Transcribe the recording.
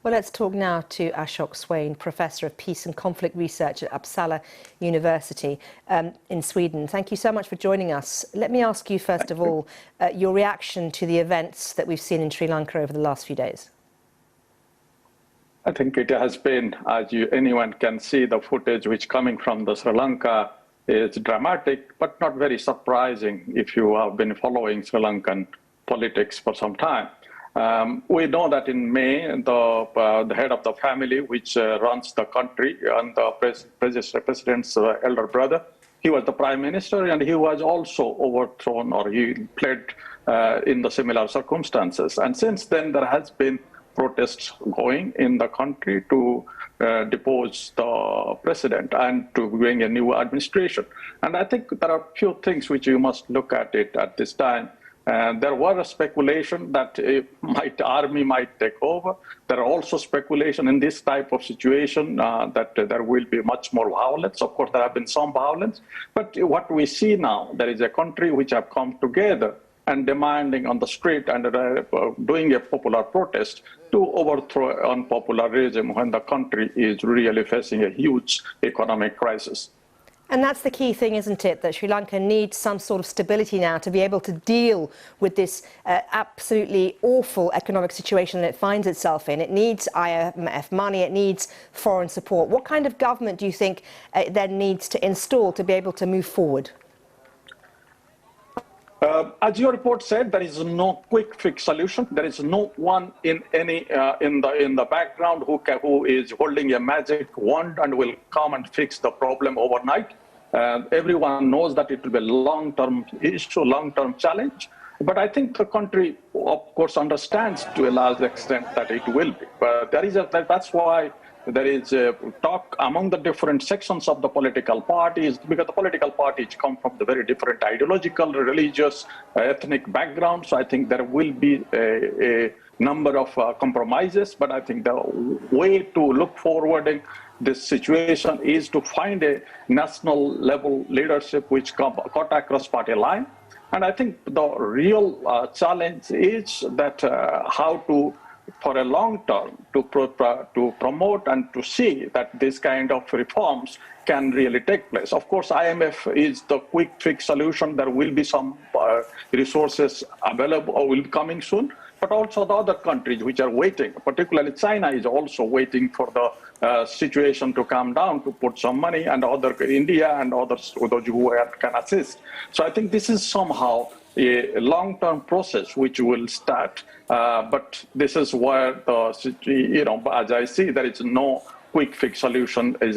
Well, let's talk now to Ashok Swain, Professor of Peace and Conflict Research at Uppsala University in Sweden. Thank you so much for joining us. Let me ask you, first of all, your reaction to the events that we've seen in Sri Lanka over the last few days. I think it has been, as anyone can see, the footage which coming from the Sri Lanka is dramatic, but not very surprising if you have been following Sri Lankan politics for some time. We know that in May, the head of the family, which runs the country, and the president's elder brother, he was the prime minister, and he was also overthrown, or he fled in the similar circumstances. And since then, there has been protests going in the country to depose the president and to bring a new administration. And I think there are a few things which you must look at it at this time. There was a speculation that army might take over. There are also speculation in this type of situation that there will be much more violence. Of course, there have been some violence. But what we see now, there is a country which have come together and demanding on the street and doing a popular protest to overthrow an unpopular regime when the country is really facing a huge economic crisis. And that's the key thing, isn't it? That Sri Lanka needs some sort of stability now to be able to deal with this absolutely awful economic situation that it finds itself in. It needs IMF money, it needs foreign support. What kind of government do you think it then needs to install to be able to move forward? As your report said, there is no quick fix solution. There is no one in the background who is holding a magic wand and will come and fix the problem overnight. Everyone knows that it will be a long-term issue, long-term challenge. But I think the country, of course, understands to a large extent that it will be. But that's why there is a talk among the different sections of the political parties, because the political parties come from the very different ideological, religious, ethnic backgrounds. So I think there will be a number of compromises, but I think the way to look forward in this situation is to find a national level leadership which cut across party line. And I think the real challenge is that how to, for a long term, to promote and to see that this kind of reforms can really take place. Of course, IMF is the quick fix solution. There will be some resources available or will be coming soon, but also the other countries which are waiting, particularly China is also waiting for the situation to calm down to put some money, and India and others who can assist. So I think this is somehow a long-term process which will start, but this is where as I see, there is no quick fix solution is